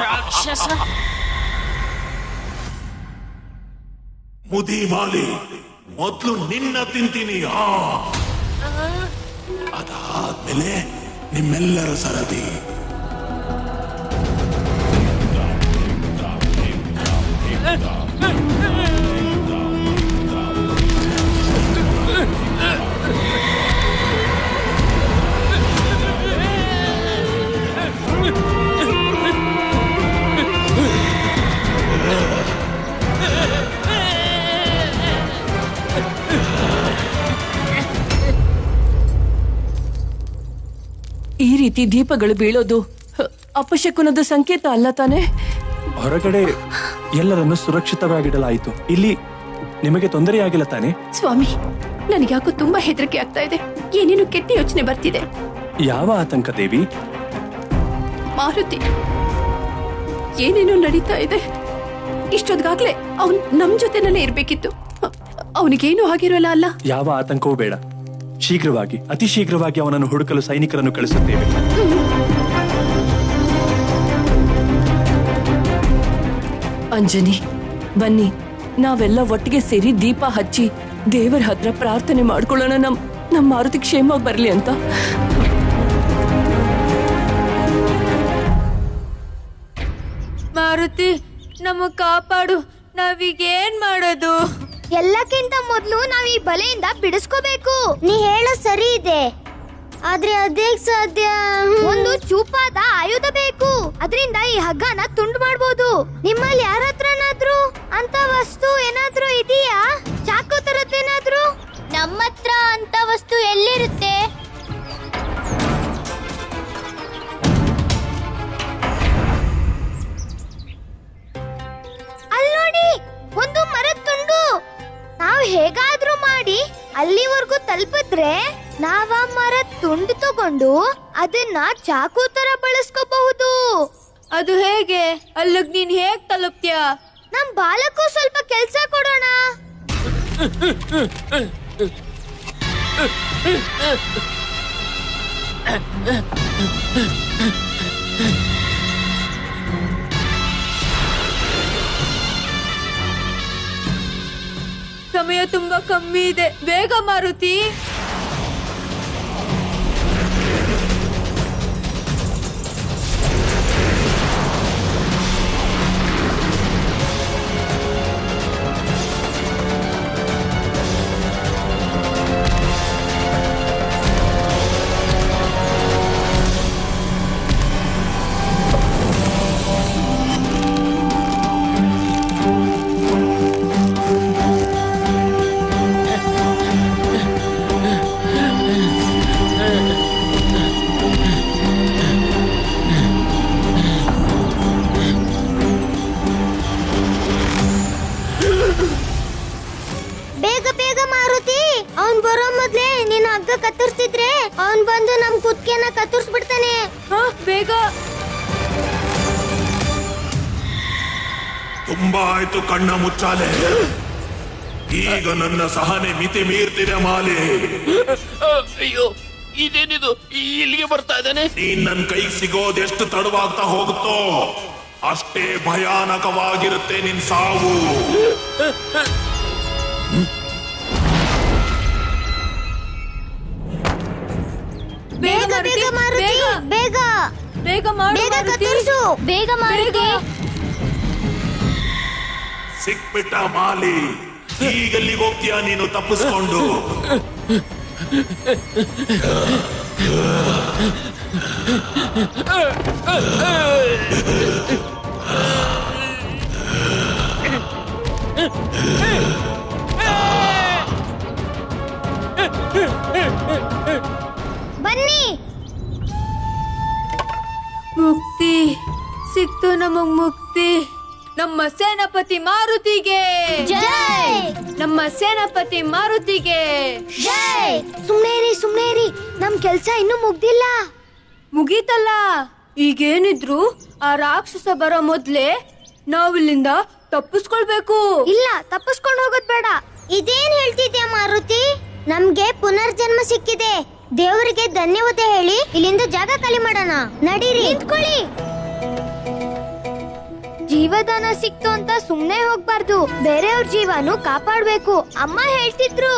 ರಾಕ್ಷಸ ಮುದಿ ಮಾಲಿ, ಮೊದ್ಲು ನಿನ್ನ ತಿಂತೀನಿ. ಅದಾದ್ಮೇಲೆ ನಿಮ್ಮೆಲ್ಲರ ಸರದಿ. ಈ ರೀತಿ ದೀಪಗಳು ಬೀಳೋದು ಅಪಶಕುನದ ಸಂಕೇತ ಅಲ್ಲ ತಾನೆ? ಹೊರಗಡೆ ಎಲ್ಲರನ್ನು ಸುರಕ್ಷಿತವಾಗಿಡಲಾಯಿತು. ಇಲ್ಲಿ ನಿಮಗೆ ತೊಂದರೆಯಾಗಿಲ್ಲ ತಾನೆ? ಸ್ವಾಮಿ, ನನಗ್ಯಾಕೋ ತುಂಬಾ ಹೆದರಿಕೆ ಆಗ್ತಾ ಇದೆ. ಏನೇನು ಕೆಟ್ಟ ಯೋಚನೆ ಬರ್ತಿದೆ. ಯಾವ ಆತಂಕ ದೇವಿ? ಮಾರುತಿ, ಏನೇನೋ ನಡೀತಾ ಇದೆ. ಇಷ್ಟೊದ್ಗಾಗ್ಲೇ ಅವನ್ ನಮ್ ಜೊತೆನಲ್ಲೇ ಇರ್ಬೇಕಿತ್ತು. ಅವನಿಗೇನು ಆಗಿರೋಲ್ಲ ಅಲ್ಲ? ಯಾವ ಆತಂಕವೂ ಬೇಡ. ಶೀಘ್ರವಾಗಿ, ಅತಿ ಶೀಘ್ರವಾಗಿ ಅವನನ್ನು ಹುಡುಕಲು ಸೈನಿಕರನ್ನು ಕಳಿಸುತ್ತೇವೆ. ಅಂಜನಿ, ಬನ್ನಿ, ನಾವೆಲ್ಲ ಒಟ್ಟಿಗೆ ಸೇರಿ ದೀಪ ಹಚ್ಚಿ ದೇವರ ಹತ್ರ ಪ್ರಾರ್ಥನೆ ಮಾಡ್ಕೊಳ್ಳೋಣ. ನಮ್ಮ ಮಾರುತಿ ಕ್ಷೇಮವಾಗಿ ಬರ್ಲಿ ಅಂತ. ಮಾರುತಿ, ನಮ್ಮ ಕಾಪಾಡು. ನಾವೀಗೇನ್ ಮಾಡೋದು? ಎಲ್ಲಕ್ಕಿಂತ ಮೊದ್ಲು ನಾವ್ ಈ ಬಲೆಯಿಂದ ಬಿಡಿಸ್ಕೋಬೇಕು. ನೀ ಹೇಳೋ ಸರಿ ಇದೆ, ಆದ್ರೆ ಅದೇ ಸಾಧ್ಯ. ಒಂದು ಚೂಪಾದ ಆಯುಧ ಬೇಕು. ಅದರಿಂದ ಈ ಹಗ್ಗನ ತುಂಡು ಮಾಡ್ಬೋದು. ನಿಮ್ಮಲ್ಲಿ ಯಾರ ಹತ್ರನಾದ್ರೂ ಅಂತ ವಸ್ತು ಏನಾದ್ರೂ ಇದೆಯಾ? ಚಾಕು ತರದ್ದೇನಾದ್ರೂ? ನಮ್ಮ ಹತ್ರ ಅಂತ ವಸ್ತು ಎಲ್ಲಿರುತ್ತೆ? ಅಲ್ಲೋಡಿ, ಒಂದು ಮರದ ತುಂಡು. ನಾವು ಹೇಗಾದ್ರೂ ಮಾಡಿ ಅಲ್ಲಿವರೆಗೂ ತಲುಪಿದ್ರೆ ನಾವ ಮರದ ತುಂಡು ತಗೊಂಡು ಅದನ್ನ ಚಾಕು ತರ ಬಳಸ್ಕೋಬಹುದು. ಅದು ಹೇಗೆ? ಅಲ್ಲಿಗ್ ನೀನ್ ಹೇಗ್ ತಲುಪ್ತೀಯ? ನಮ್ ಬಾಲಕ್ಕೂ ಸ್ವಲ್ಪ ಕೆಲ್ಸ ಕೊಡೋಣ. ಸಮಯ ತುಂಬಾ ಕಮ್ಮಿ ಇದೆ, ಬೇಗ ಮಾರುತಿ. ಅವನ್ ಬರೋ ಮೊದ್ಲೇ ನೀನ್ ಹಗ್ಗ ಕತ್ತರಿಸ್ತಿದ್ರೆ ಅವನ್ ಬಂದು ನಮ್ ಕುತ್ತಿಗೆನ ಕತ್ತರಿಸ್ಬಿಡ್ತಾನೆ. ಬೇಗ. ತುಂಬಾ ಆಯ್ತು ಕಣ್ಣ ಮುಚ್ಚಾಲೆ. ಈಗ ನನ್ನ ಸಹನೆ ಮಿತಿ ಮೀರ್ತಿದೆ ಮಾಲೆ. ಅಯ್ಯೋ, ಇದೇನಿದು? ಇಲ್ಲಿಗೆ ಬರ್ತಾ ಇದ್ದಾನೆ. ನೀನ್ ನನ್ ಕೈಗೆ ಸಿಗೋದೆಷ್ಟು ತಡವಾಗ್ತಾ ಹೋಗುತ್ತೋ ಅಷ್ಟೇ ಭಯಾನಕವಾಗಿರುತ್ತೆ ನಿನ್ ಸಾವು. ಬೇಗ ಬೇಗ ಮಾರುತಿ, ಬೇಗ ಬೇಗ ಮಾಡು, ಬೇಗ ಕತ್ತರಿಸು, ಬೇಗ ಮಾರುತಿ. ಸಿಕ್ಬಿಟ್ಟ ಮಾಲಿ. ಈಗಲ್ಲಿಗೆ ಹೋಗ್ತೀಯ ನೀನು ತಪ್ಪಿಸ್ಕೊಂಡು? ಬನ್ನಿ. ಮುಕ್ತಿ ಸಿಕ್ತು, ನಮಗ್ ಮುಕ್ತಿ. ನಮ್ಮ ಸೇನಾಪತಿ ಮಾರುತಿಗೆ ಜೈ. ನಮ್ಮ ಸೇನಾಪತಿ ಮಾರುತಿಗೆ ಜೈ. ಸುಮ್ನೇರಿ, ನಮ್ ಕೆಲ್ಸ ಇನ್ನೂ ಮುಗ್ದಿಲ್ಲ. ಮುಗೀತಲ್ಲ. ಈಗೇನಿದ್ರು ಆ ರಾಕ್ಷಸ ಬರೋ ಮೊದ್ಲೇ ನಾವಿಲ್ಲಿಂದ ತಪ್ಪಿಸ್ಕೊಳ್ಬೇಕು. ಇಲ್ಲ, ತಪ್ಪಿಸ್ಕೊಂಡು ಹೋಗೋದ್ ಬೇಡ. ಇದೇನ್ ಹೇಳ್ತಿದ್ಯಾ ಮಾರುತಿ? ನಮ್ಗೆ ಪುನರ್ಜನ್ಮ ಸಿಕ್ಕಿದೆ. ದೇವರಿಗೆ ಧನ್ಯವಾದ ಹೇಳಿ ಇಲ್ಲಿಂದ ಜಾಗ ಖಾಲಿ ಮಾಡೋಣ. ನಡೀರಿ. ನಿಂತ್ಕೊಳ್ಳಿ. ಜೀವದಾನ ಸಿಕ್ತು ಅಂತ ಸುಮ್ನೆ ಹೋಗ್ಬಾರ್ದು. ಬೇರೆಯವ್ರ ಜೀವನು ಕಾಪಾಡ್ಬೇಕು. ಅಮ್ಮ ಹೇಳ್ತಿದ್ರು,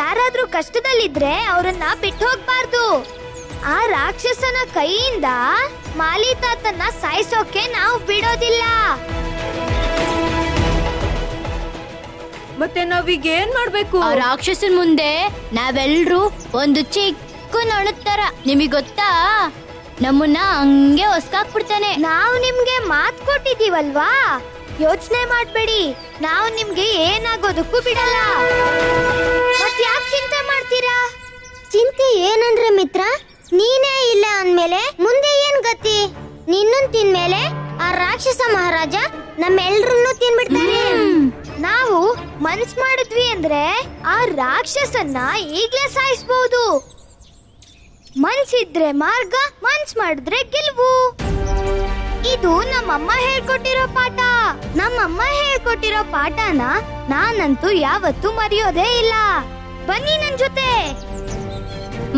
ಯಾರಾದ್ರೂ ಕಷ್ಟದಲ್ಲಿದ್ರೆ ಅವರನ್ನ ಬಿಟ್ಟು ಹೋಗ್ಬಾರ್ದು. ಆ ರಾಕ್ಷಸನ ಕೈಯಿಂದ ಮಾಲಿ ತಾತನ್ನ ಸಾಯಿಸೋಕೆ ನಾವು ಬಿಡೋದಿಲ್ಲ. ಮತ್ತೆ ನಾವೀಗ ಏನ್ ಮಾಡ್ಬೇಕು? ಆ ರಾಕ್ಷಸನ್ ಮುಂದೆ ನಾವೆಲ್ರೂ ಒಂದು ಚಿಕ್ಕ ನೊಣತರ. ನಿಮಗ್ ಗೊತ್ತಾ, ನಮ್ಮನ್ನ ಹಂಗೆ ಹೊಸ್ಕಾಕ್ಬಿಡ್ತಾನೆ. ನಾವು ನಿಮ್ಗೆ ಮಾತ್ ಕೊಟ್ಟಿದೀವಲ್ವಾ, ಯೋಚನೆ ಮಾಡ್ಬೇಡಿ. ನಾವು ನಿಮ್ಗೆ ಏನಾಗೋದಕ್ಕೂ ಬಿಡಲ್ಲ. ಮತ್ ಯಾಕೆ ಚಿಂತೆ ಮಾಡ್ತೀರಾ? ಚಿಂತೆ ಏನಂದ್ರೆ ಮಿತ್ರ, ನೀನೇ ಇಲ್ಲ ಅಂದ್ಮೇಲೆ ಮುಂದೆ ಏನ್ ಗತಿ? ನಿನ್ನನ್ ತಿನ್ಮೇಲೆ ಆ ರಾಕ್ಷಸ ಮಹಾರಾಜ ನಮ್ಮೆಲ್ರನ್ನೂ ತಿನ್ಬಿಡ್ತಾನೆ. ನಾವು ಮನ್ಸ್ ಮಾಡಿದ್ವಿ ಅಂದ್ರೆ ಆ ರಾಕ್ಷಸನ್ನ ಈಗ್ಲೇ ಸಾಯಿಸ್ಬಹುದು. ಮನ್ಸಿದ್ರೆ ಮಾರ್ಗ, ಮನ್ಸ್ ಮಾಡಿದ್ರೆ ಗೆಲುವು. ಇದು ನಮ್ಮಮ್ಮ ಹೇಳ್ಕೊಟ್ಟಿರೋ ಪಾಠ. ನಮ್ಮಮ್ಮ ಹೇಳ್ಕೊಟ್ಟಿರೋ ಪಾಠನ ನಾನಂತೂ ಯಾವತ್ತೂ ಮರೆಯೋದೇ ಇಲ್ಲ. ಬನ್ನಿ ನನ್ ಜೊತೆ.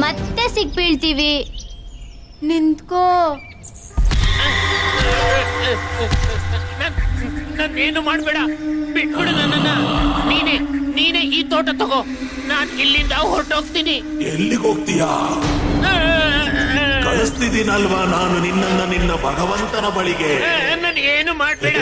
ಮತ್ತೆ ಸಿಕ್ಬೀಳ್ತೀವಿ. ನಿಂತ್ಕೋ. ನನ್ನೇನು ಮಾಡ್ಬೇಡ, ಬಿಟ್ಬಿಡು ನನ್ನನ್ನ. ನೀನೇ ಈ ತೋಟ ತಗೋ, ನಾನ್ ಇಲ್ಲಿಂದ ಹೊರಟೋಗ್ತೀನಿ. ಎಲ್ಲಿಗೆ ಹೋಗ್ತೀಯಾ? ಕಳಿಸ್ತಿದ್ದೀನಲ್ವಾ ನಾನು ನಿನ್ನನ್ನ ನಿನ್ನ ಭಗವಂತನ ಬಳಿಗೆ. ನನ್ಗೇನು ಮಾಡ್ಬೇಡ.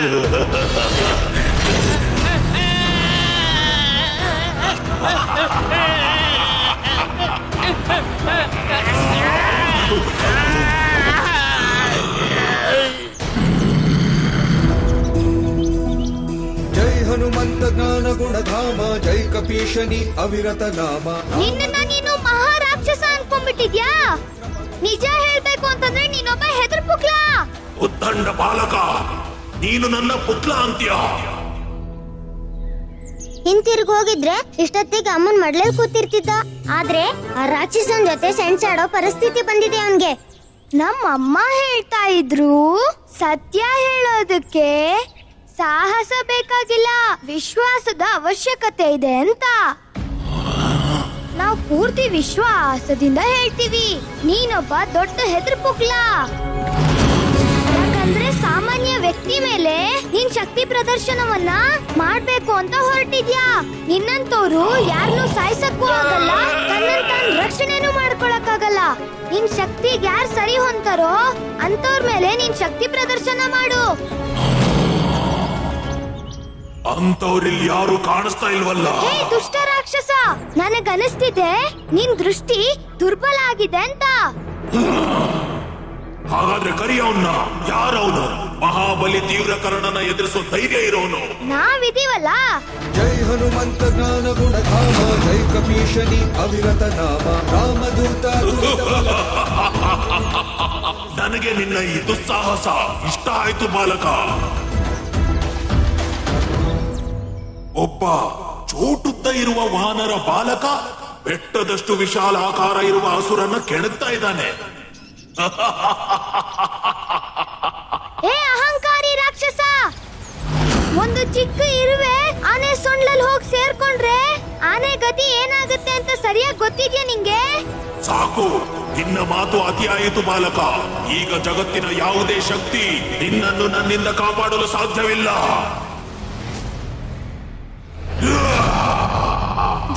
ಜೈ ಹನುಮಂತ ಜ್ಞಾನ ಗುಣಧಾಮ, ಜೈ ಕಪೀಶನಿ ಅವಿರತ ನಾಮ. ನಿನ್ನ ನೀನು ಮಹಾರಾಕ್ಷಸ ಅನ್ಕೊಂಡ್ಬಿಟ್ಟಿದ್ಯಾ? ನಿಜ ಹೇಳ್ಬೇಕು ಅಂತಂದ್ರೆ ನೀನೊಬ್ಬ ಹೆದರ್ ಪುಕ್ಲ. ಉತ್ತಂಡ ಬಾಲಕ, ನೀನು ನನ್ನ ಪುತ್ರ ಅಂತ್ಯ. ಹಿಂತಿರ್ಗಿ ಹೋಗಿದ್ರೆ ಇಷ್ಟೊತ್ತಿಗೆ ಅಮ್ಮನ್ ಮಡ್ಲಲ್ಲಿ ಕೂತಿರ್ತಿದ್ದ. ಆದ್ರೆ ಆ ರಾಕ್ಷಸನ್ ಜೊತೆ ಸೆಣಸಾಡೋ ಪರಿಸ್ಥಿತಿ ಬಂದಿದೆ ಅವನ್ಗೆ. ನಮ್ಮಮ್ಮ ಹೇಳ್ತಾ ಇದ್ರು, ಸತ್ಯ ಹೇಳೋದಕ್ಕೆ ಸಾಹಸ ಬೇಕಾಗಿಲ್ಲ, ವಿಶ್ವಾಸದ ಅವಶ್ಯಕತೆ ಇದೆ ಅಂತ. ನಾವು ಪೂರ್ತಿ ವಿಶ್ವಾಸದಿಂದ ಹೇಳ್ತೀವಿ. ನೀನೊಬ್ಬ ದೊಡ್ಡ ಹೆದರ್ಪುಕ್ಲ. ಯಾಕಂದ್ರೆ ಸಾಮಾನ್ಯ ವ್ಯಕ್ತಿ ಮೇಲೆ ನೀನ್ ಶಕ್ತಿ ಪ್ರದರ್ಶನವನ್ನ ಮಾಡ್ಬೇಕು ಅಂತ ಹೊರಟಿದ್ಯಾ. ನಿನ್ನಂತವ್ರು ಯಾರನ್ನೂ ಸಾಯಿಸಕ್ಕೂ ಆಗಲ್ಲ, ತನ್ನನ್ ತಾನು ರಕ್ಷಣೆನೂ ಮಾಡ್ಕೊಳಕ್ಕಾಗಲ್ಲ. ನಿನ್ ಶಕ್ತಿಗೆ ಯಾರು ಸರಿ ಹೊಂತಾರೋ ಅಂತವ್ರ ಮೇಲೆ ನೀನ್ ಶಕ್ತಿ ಪ್ರದರ್ಶನ ಮಾಡು. ಅಂತವ್ರಿಲ್ ಯಾರು ಕಾಣಿಸ್ತಾ ಇಲ್ವಲ್ಲ? ಹೇ ದುಷ್ಟ ರಾಕ್ಷಸ, ನನಗನಿಸ್ತಿದೆ ನಿನ್ ದೃಷ್ಟಿ ದುರ್ಬಲ ಆಗಿದೆ ಅಂತ. ಹಾಗಾದ್ರೆ ಕರಿ ಅವನ್ನ. ಯಾರವನು? ಮಹಾಬಲಿ ತೀವ್ರಕರ್ಣನ ಎದುರಿಸೋ ಧೈರ್ಯ ಇರೋನು ನಾವಿದೀವಲ್ಲ. ಜೈ ಹನುಮಂತ ಜ್ಞಾನ ಗುಣಧಾಮ, ಜೈ ಕಪೀಶನಿ ಅವಿರತ ನಾಮ. ರಾಮದೂತ ನನಗೆ ನಿನ್ನ ಈ ದುಸ್ಸಾಹಸ ಇಷ್ಟ ಆಯ್ತು ಬಾಲಕ. ಒಬ್ಬ ಚೋಟುದ್ದ ಇರುವ ವಾನರ ಬಾಲಕ ಬೆಟ್ಟದಷ್ಟು ವಿಶಾಲ ಆಕಾರ ಇರುವ ಅಸುರನ್ನ ಕೆಣಕ್ತಾ ಇದ್ದಾನೆ. ಹೇ ಅಹಂಕಾರಿ ರಾಕ್ಷಸ, ಒಂದು ಚಿಕ್ಕ ಇರುವೆ ಆನೆ ಸೊಂಡ್ಲಲ್ಲಿ ಹೋಗಿ ಸೇರ್ಕೊಂಡ್ರೆ ಆನೆ ಗತಿ ಏನಾಗುತ್ತೆ ಅಂತ ಸರಿಯಾಗಿ ಗೊತ್ತಿದ್ಯಾ ನಿಂಗೆ? ಸಾಕು, ನಿನ್ನ ಮಾತು ಅತಿಯಾಯಿತು ಬಾಲಕ. ಈಗ ಜಗತ್ತಿನ ಯಾವುದೇ ಶಕ್ತಿ ನಿನ್ನನ್ನು ನನ್ನಿಂದ ಕಾಪಾಡಲು ಸಾಧ್ಯವಿಲ್ಲ.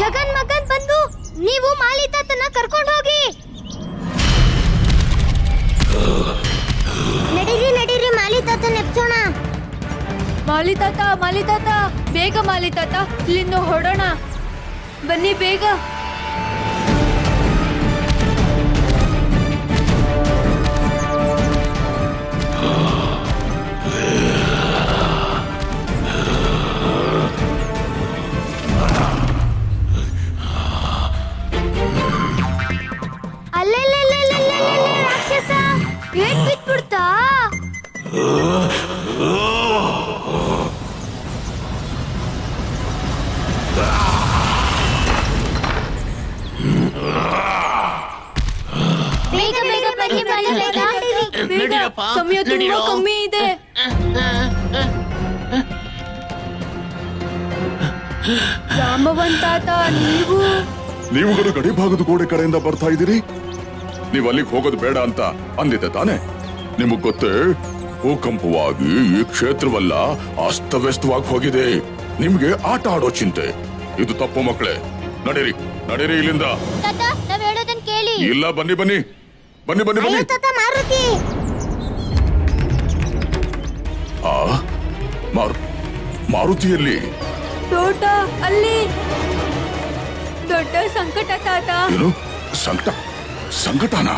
ಜಗನ್ಮಗನ್ ಬಂದು ನೀವು ಮಾಲಿ ತಾತನ ಕರ್ಕೊಂಡು ಹೋಗಿ. ನಡೀರಿ ನಡೀರಿ, ಮಾಲಿ ತಾತನ ಎಪ್ಸೋಣ. ಮಾಲಿ ತಾತ, ಬೇಗ ಮಾಲಿ ತಾತ, ಇಲ್ಲಿಂದ ಹೊರಡೋಣ. ಬನ್ನಿ ಬೇಗ. ರಾಕ್ಷಸ ಏನ್ ಬಿಟ್ಬಿಡ್ತಾ? ಬೇಗ ಬೇಗ ಬನ್ನಿ, ಬೇಗ, ಸಮಯ ತುಂಬಾ ಕಮ್ಮಿ ಇದೆ. ಜಾಂಬವಂತ ತಾತ ನೀವು ನೀವುಗಳು ಗಡಿ ಭಾಗದ ಗೋಡೆ ಕಡೆಯಿಂದ ಬರ್ತಾ ಇದ್ದೀರಿ. ನೀವು ಅಲ್ಲಿಗೆ ಹೋಗೋದು ಬೇಡ ಅಂತ ಅಂದಿದ್ದೆ ತಾನೆ? ನಿಮಗ್ ಗೊತ್ತೇ, ಭೂಕಂಪವಾಗಿ ಈ ಕ್ಷೇತ್ರವೆಲ್ಲ ಅಸ್ತವ್ಯಸ್ತವಾಗಿ ಹೋಗಿದೆ. ನಿಮ್ಗೆ ಆಟ ಆಡೋ ಚಿಂತೆ. ಇದು ತಪ್ಪು ಮಕ್ಕಳೇ. ನಡೀರಿ ನಡೀರಿ ಇಲ್ಲಿಂದ. ತಾತ ನಾವ್ ಹೇಳೋದನ್ ಕೇಳಿ. ಇಲ್ಲ, ಬನ್ನಿ ಬನ್ನಿ ಬನ್ನಿ ಬನ್ನಿ ಬನ್ನಿ. ತಾತ ಮಾರುತಿ ಆ ಮಾರುತಿಯಲ್ಲಿ ತೋಟ ಅಲ್ಲಿ ದೊಡ್ಡ ಸಂಕಟ ತಾತ. ಏನು ಸಂಕಟನ?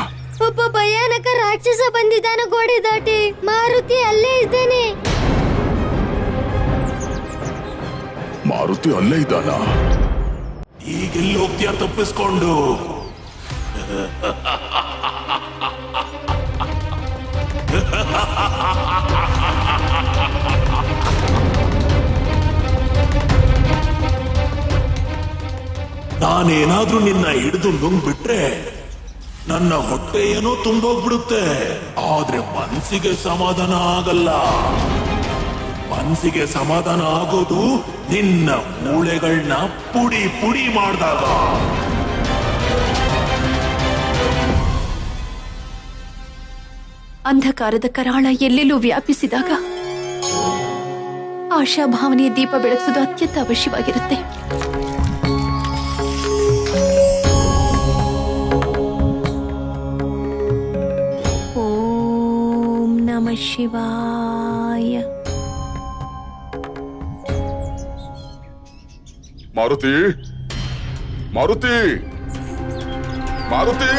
ಒಬ್ಬ ಭಯಾನಕ ರಾಕ್ಷಸ ಬಂದಿದ್ದಾನ ಗೋಡೆ ದಾಟಿ. ಮಾರುತಿ ಅಲ್ಲೇ ಇದ್ದಾನೆ. ಮಾರುತಿ ಅಲ್ಲೇ ಇದ್ದಾನ? ಈಗೆಲ್ಲಿ ಹೋಗ್ತೀಯ ತಪ್ಪಿಸ್ಕೊಂಡು? ನಾನೇನಾದ್ರೂ ನಿನ್ನ ಹಿಡಿದು ನುಂಗ್ಬಿಟ್ರೆ ನನ್ನ ಹೊಟ್ಟೆ ಏನೋ ತುಂಬೋಗ್ಬಿಡುತ್ತೆ. ಆದ್ರೆ ಮನ್ಸಿಗೆ ಸಮಾಧಾನ ಆಗಲ್ಲ. ಮನ್ಸಿಗೆ ಸಮಾಧಾನ ಆಗೋದು ನಿನ್ನ ಮೂಳೆಗಳನ್ನ ಪುಡಿ ಪುಡಿ ಮಾಡಿದಾಗ. ಅಂಧಕಾರದ ಕರಾಳ ಎಲ್ಲೆಲ್ಲೂ ವ್ಯಾಪಿಸಿದಾಗ ಆಶಾಭಾವನೆಯ ದೀಪ ಬೆಳಗಿಸೋದು ಅತ್ಯಂತ ಅವಶ್ಯವಾಗಿರುತ್ತೆ. ಓಂ ನಮಃ ಶಿವಾಯ. ಮಾರುತಿ ಮಾರುತಿ ಮಾರುತಿ,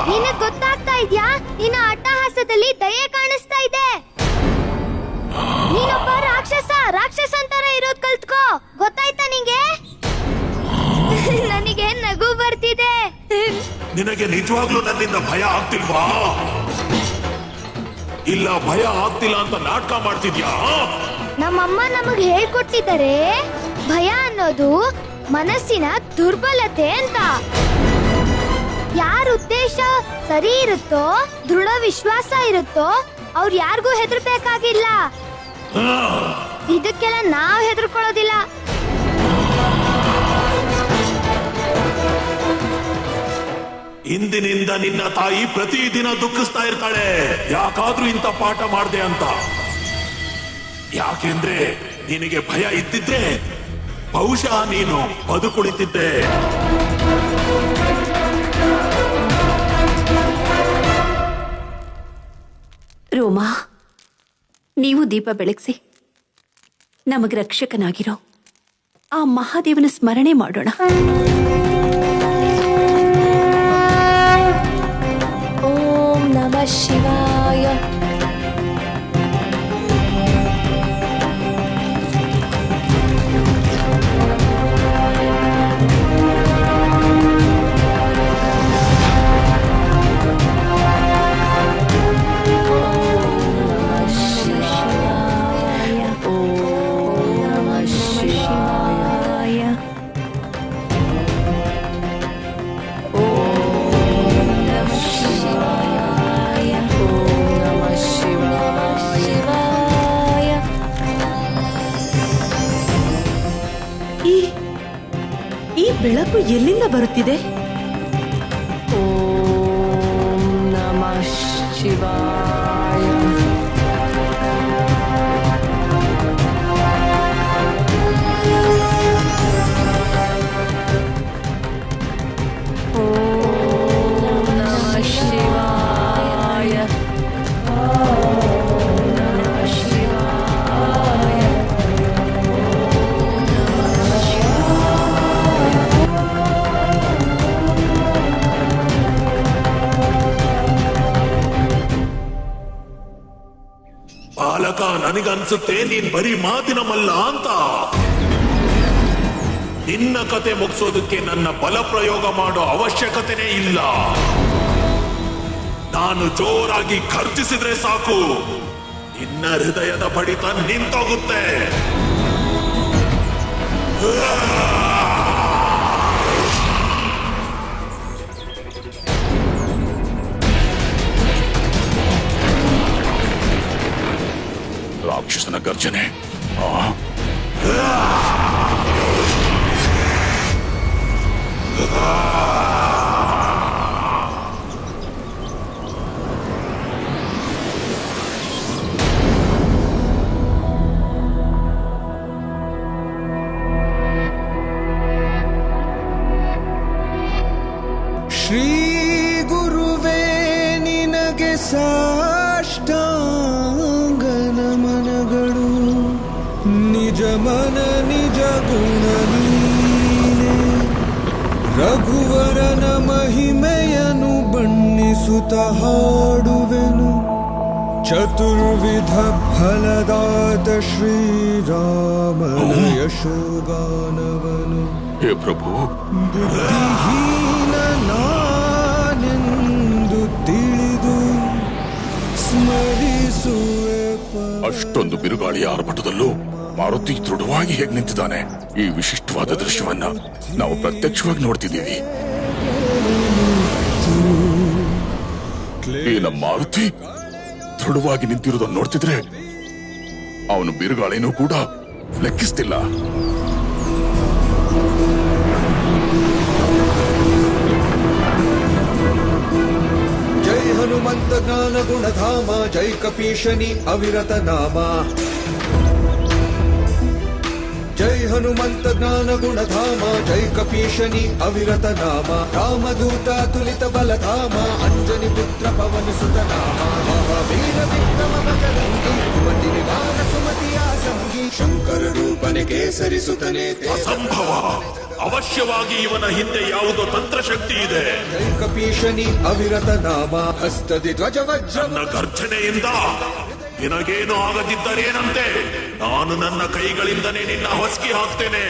ನಿನಗ್ ಗೊತ್ತಾಗ್ತಾ ಇದ್ಯಾ? ನಿನ್ನ ಅಟ್ಟಹಾಸದಲ್ಲಿ ದಯೆ ಕಾಣಿಸ್ತಾ ಇದೆ. ನೀನೊಬ್ಬ ರಾಕ್ಷಸ ಅಂತಾರ ಇರೋದ್ ಕಲ್ತ್ಕೋ. ಗೊತ್ತಾಯ್ತಾ ನಿಂಗೆ? ನನಗೆ ನಗು ಬರ್ತಿದೆ. ನಿನಗೆ ನಿಜವಾಗ್ಲೂ ನನ್ನಿಂದ ಭಯ ಆಗ್ತಿಲ್ವಾ? ಇಲ್ಲ ಭಯ ಆಗ್ತಿಲ್ಲ ಅಂತ ನಾಟಕ ಮಾಡ್ತಿದ್ಯಾ? ನಮ್ಮಮ್ಮ ನಮಗ್ ಹೇಳ್ಕೊಟ್ಟಿದ್ದಾರೆ, ಭಯ ಅನ್ನೋದು ಮನಸ್ಸಿನ ದುರ್ಬಲತೆ ಅಂತ. ಯಾರ ಉದ್ದೇಶ ಸರಿ ಇರುತ್ತೋ, ದೃಢ ವಿಶ್ವಾಸ ಇರುತ್ತೋ, ಅವ್ರು ಯಾರಿಗೂ ಹೆದರ್ಬೇಕಾಗಿಲ್ಲ. ಇದಕ್ಕೆಲ್ಲ ನಾವ್ ಹೆದರ್ಕೊಳ್ಳೋದಿಲ್ಲ. ಇಂದಿನಿಂದ ನಿನ್ನ ತಾಯಿ ಪ್ರತಿದಿನ ದುಃಖಿಸ್ತಾ ಇರ್ತಾಳೆ, ಯಾಕಾದ್ರೂ ಇಂಥ ಪಾಠ ಮಾಡ್ದೆ ಅಂತ. ಯಾಕೆಂದ್ರೆ ನಿನಗೆ ಭಯ ಇದ್ದಿದ್ರೆ ಬಹುಶಃ ನೀನು ಬದುಕುಳಿತಿದ್ದೆ. ರೋಮಾ, ನೀವು ದೀಪ ಬೆಳಗಿಸಿ ನಮಗ್ ರಕ್ಷಕನಾಗಿರೋ ಆ ಮಹಾದೇವನ ಸ್ಮರಣೆ ಮಾಡೋಣ. ಓಂ ನಮಃ ಶಿವಾಯ. ಈ ಬೆಳಕು ಎಲ್ಲಿಂದ ಬರುತ್ತಿದೆ? ಓಂ ನಮಃ ಶಿವಾಯ. ಓಂ ನಮಃ ಶಿವಾಯ. ಬಾಲಕ, ನನಗನ್ಸುತ್ತೆ ನೀನ್ ಬರೀ ಮಾತಿನ ಮಲ್ಲ ಅಂತ. ನಿನ್ನ ಕತೆ ಮುಗಿಸೋದಕ್ಕೆ ನನ್ನ ಬಲ ಪ್ರಯೋಗ ಮಾಡೋ ಅವಶ್ಯಕತೆನೇ ಇಲ್ಲ. ನಾನು ಜೋರಾಗಿ ಖರ್ಚಿಸಿದ್ರೆ ಸಾಕು, ನಿನ್ನ ಹೃದಯದ ಬಡಿತ ನಿಂತೋಗುತ್ತೆ. ರಾಕ್ಷಸನ ಗರ್ಜನೆ ಶ್ರೀ ಗುರುವೇ ನಿನಗೆ ಸಾಷ್ಟಾಂಗ ನಮನಗಳು. ನಿಜ ಮನ ನಿಜ ಗುಣ ನೀನೆ. ರಘುವರನ ಮಹಿಮೆಯನು ಬಣ್ಣಿಸುತ್ತ ಹಾಡುವೆನು. ಚತುರ್ವಿಧ ಫಲದಾತ ಶ್ರೀರಾಮನ ಯಶೋಗಾನವನು. ಹೇ ಪ್ರಭು, ಬುದ್ಧಿಹೀನ ನಾನೆಂದು ತಿಳಿದು ಸ್ಮರಿಸುವೆ. ಅಷ್ಟೊಂದು ಬಿರುಗಾಳಿಯ ಆರ್ಭಟದಲ್ಲೂ ಮಾರುತಿ ದೃಢವಾಗಿ ಹೇಗೆ ನಿಂತಿದ್ದಾನೆ. ಈ ವಿಶಿಷ್ಟವಾದ ದೃಶ್ಯವನ್ನ ನಾವು ಪ್ರತ್ಯಕ್ಷವಾಗಿ ನೋಡ್ತಿದ್ದೀವಿ. ಈ ನಮ್ಮ ಮಾರುತಿ ದೃಢವಾಗಿ ನಿಂತಿರೋದನ್ನು ನೋಡ್ತಿದ್ರೆ ಅವನು ಬಿರುಗಾಳಿನೂ ಕೂಡ ಲೆಕ್ಕಿಸ್ತಿಲ್ಲ. ಜೈ ಹನುಮಂತ ಜ್ಞಾನ ಗುಣಧಾಮ. ಜೈ ಕಪೀಶನಿ ಅವಿರತ ನಾಮ. ಜೈ ಹನುಮಂತ ಜ್ಞಾನ ಗುಣಧಾಮ. ಜೈ ಕಪೀಶನಿ ಅವಿರತ ನಾಮ. ರಾಮದೂತ ತುಲಿತ ಬಲಧಾಮ. ಅಂಜನಿ ಪುತ್ರ ಪವನ ಸುತ ನಾಮ. ಮಹಾವೀರ ವಿಕ್ರಮ ಬಜರಂಗಿ. ಸುಮತಿ ನಿವಾರ ಸುಮತಿಯ ಸಂಗಿ. ಶಂಕರ ರೂಪನೆ ಕೇಸರಿ ಸುತನೆ. ಅಸಂಭವ. ಅವಶ್ಯವಾಗಿ ಇವನ ಹಿಂದೆ ಯಾವುದೋ ತಂತ್ರಶಕ್ತಿ ಇದೆ. ಜೈ ಕಪೀಶನಿ ಅವಿರತ ನಾಮ. ಹಸ್ತದಿ ಧ್ವಜ ವಜ್ರ. ನನ್ನ ಗರ್ಜನೆಯಿಂದ ನಿನಗೇನು ಆಗದಿದ್ದರೇನಂತೆ. ನಾನು ನನ್ನ ಕೈಗಳಿಂದನೇ ನಿನ್ನ ಹೊಸ್ಕಿ ಹಾಕ್ತೇನೆ.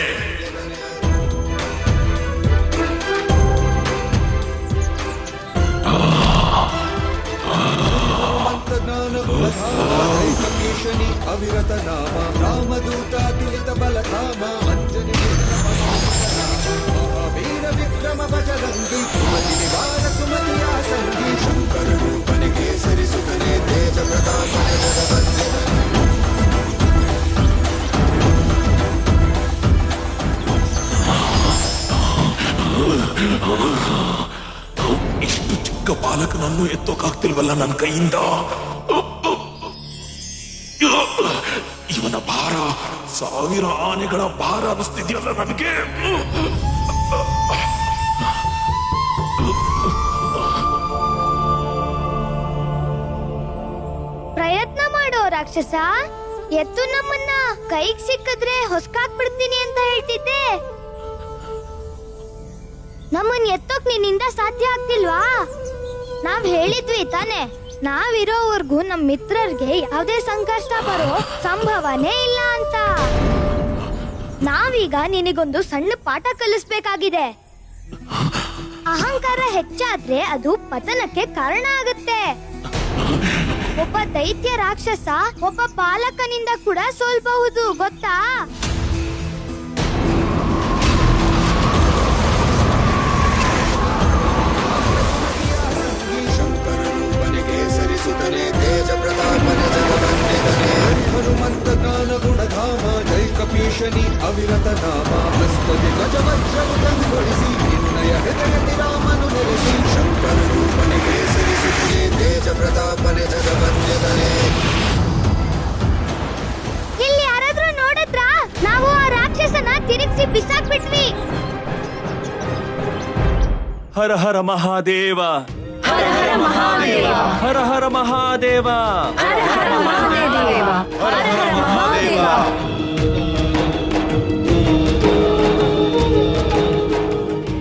ಕಪೀಶನಿ ಅವಿರತ ನಾಮ. ರಾಮದೂತ ತುಲಿತ ಬಲಧಾಮ. ಅಂಜನಿ ಮಹಾವೀರ ವಿಕ್ರಮ ಬಜರಂಗಿ. ಸುಮತಿ ನಿವಾರ ಸುಮತಿಯ ಸಂಗಿ. ಶಂಕರ ರೂಪನೆ ಕೇಸರಿ ಸುತನೆ. ತೇಜ ಪ್ರತಾಪನೆ ಇಷ್ಟು ಚಿಕ್ಕ ಬಾಲಕನನ್ನು ಎತ್ತೋಕಾಗ್ತಿಲ್ವಲ್ಲ ನನ್ನ ಕೈಯಿಂದ. ಇವನ ಭಾರ 1000 ಆನೆಗಳ ಭಾರ ಅನ್ನಿಸ್ತಿದ್ಯಲ್ಲ ನನಗೆ. ಪ್ರಯತ್ನ ಮಾಡೋ ರಾಕ್ಷಸ. ಎತ್ತು ನಮ್ಮನ್ನ ಕೈಗೆ ಸಿಕ್ಕಿದ್ರೆ ಹೊಸ್ಕಾಕ್ಬಿಡ್ತೀನಿ ಅಂತ ಹೇಳ್ತಿದ್ದೆ. ನಮ್ಮನ್ ಎತ್ತೋಕ್ ನಿನ್ನಿಂದ ಸಾಧ್ಯ ಆಗ್ತಿಲ್ವಾ? ನಾವ್ ಹೇಳಿದ್ವಿ ತಾನೆ, ನಾವಿರೋವರ್ಗೂ ನಮ್ ಮಿತ್ರರಿಗೆ ಯಾವುದೇ ಸಂಕಷ್ಟ ಬರೋ ಸಂಭವನೇ ಇಲ್ಲ ಅಂತ. ನಾವೀಗ ನಿನಗೊಂದು ಸಣ್ಣ ಪಾಠ ಕಲಿಸ್ಬೇಕಾಗಿದೆ. ಅಹಂಕಾರ ಹೆಚ್ಚಾದ್ರೆ ಅದು ಪತನಕ್ಕೆ ಕಾರಣ ಆಗುತ್ತೆ. ಒಬ್ಬ ದೈತ್ಯ ರಾಕ್ಷಸ ಒಬ್ಬ ಪಾಲಕನಿಂದ ಕೂಡ ಸೋಲ್ಬಹುದು, ಗೊತ್ತಾ? ಹನುಮಂತ ಜ್ಞಾನ ಗುಣಧಾಮ. ಜೈ ಕಪೀಶನಿ ಅವಿರತ ನಾಮ. ಹಸ್ತದಿ ಗಜ ವಜ್ರಗೊಳಿಸಿ. ನಿನ್ನಯ ಹೃದಯದಿ ರಾಮನು ನೆಲೆಸಿ. ಶಂಕರ ರೂಪನೆ ಕೇಸರಿ ಸುತನೆ. ತೇಜ ಪ್ರತಾಪನೆ ಜಗವಂದ್ಯತನೆ. ಇಲ್ಲಿ ಯಾರಾದ್ರೂ ನೋಡಿದ್ರಾ? ನಾವು ಆ ರಾಕ್ಷಸನ ತಿರುಗಿಸಿ ಬಿಸಾಕ್ಬಿಟ್ವಿ. ಹರ ಹರ ಮಹಾದೇವ. ಹರ ಹರ ಮಹಾದೇವ. ಹರ ಹರ ಮಹಾದೇವ. ಹರ ಹರ ಮಹಾದೇವ. ಹರ ಹರ ಮಹಾದೇವ.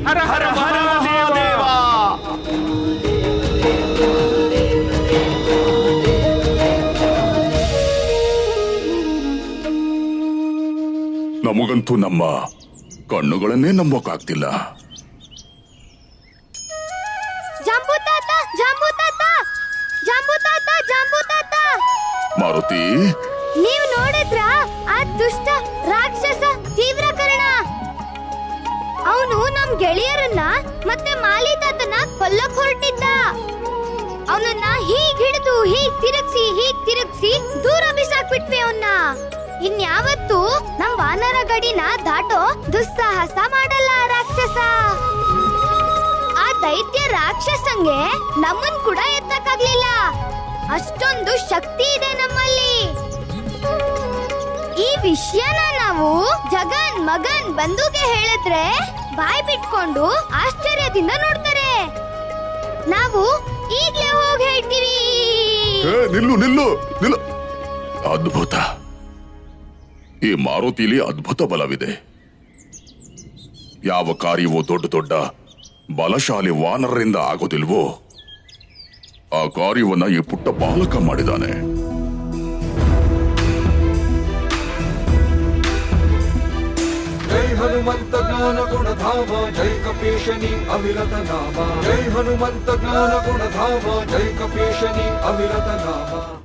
ಹರ ಹರ ಮಹಾದೇವ. ನಮಗಂತೂ ನಮ್ಮ ಕಣ್ಣುಗಳನ್ನೇ ನಂಬೋಕಾಗ್ತಿಲ್ಲ. ಜಾಂಬು ತಾತ, ಜಾಂಬು ತಾತ, ಜಾಂಬು ತಾತ, ಜಾಂಬು ತಾತ. ಮಾರುತಿ, ನೀವ್ ನೋಡಿದ್ರಾ ಆ ದುಷ್ಟ ರಾಕ್ಷಸ ತೀವ್ರಕರಣ? ಅವನು ನಮ್ ಗೆಳೆಯರನ್ನ ಮತ್ತೆ ಮಾಲಿ ತಾತನ ಕೊಲ್ಲಕ್ ಹೊರಟಿದ್ದ. ಅವನನ್ನ ಹೀಗ್ ಹಿಡಿದು ಹೀಗ್ ತಿರುಗಿಸಿ ದೂರ ಬಿಸಾಕ್ಬಿಟ್ವಿ ಅವನ್ನ. ಇನ್ಯಾವತ್ತೂ ನಮ್ ವಾನರ ಗಡಿನ ದಾಟೋ ದುಸ್ಸಾಹಸ ಮಾಡಲ್ಲ ಆ ರಾಕ್ಷಸ. ಆ ದೈತ್ಯ ರಾಕ್ಷಸಂಗೆ ನಮ್ಮನ್ ಕೂಡ ಎತ್ತಕ್ಕಾಗ್ಲಿಲ್ಲ. ಅಷ್ಟೊಂದು ಶಕ್ತಿ ಇದೆ ನಮ್ಮಲ್ಲಿ. ಈ ವಿಷಯನ ನಾವು ಜಗನ್ ಮಗನ್ ಬಂಧುಗೆ ಹೇಳಿದ್ರೆ ಬಾಯ್ ಬಿಟ್ಕೊಂಡು ಆಶ್ಚರ್ಯದಿಂದ ನೋಡ್ತಾರೆ. ನಾವು ಈಗ್ಲೇ ಹೋಗಿ ಹೇಳ್ತೀವಿ. ನಿಲ್ಲು ನಿಲ್ಲು ನಿಲ್ಲು. ಅದ್ಭುತ. ಈ ಮಾರುತಿಲಿ ಅದ್ಭುತ ಬಲವಿದೆ. ಯಾವ ಕಾರ್ಯವೂ ದೊಡ್ಡ ದೊಡ್ಡ ಬಲಶಾಲಿ ವಾನರರಿಂದ ಆಗೋದಿಲ್ವೋ ಆ ಕಾರ್ಯವನ್ನ ಈ ಪುಟ್ಟ ಬಾಲಕ ಮಾಡಿದಾನೆ. ಜೈ ಹನುಮಂತ ಜ್ಞಾನ ಗುಣಧಾಮ ಜೈ ಕಪೀಶನಿ ಅವಿರತ ನಾಮ. ಜೈ ಹನುಮಂತ ಜ್ಞಾನ ಗುಣಧಾಮ ಜೈ ಕಪೀಶನಿ ಅವಿರತ ನಾಮ.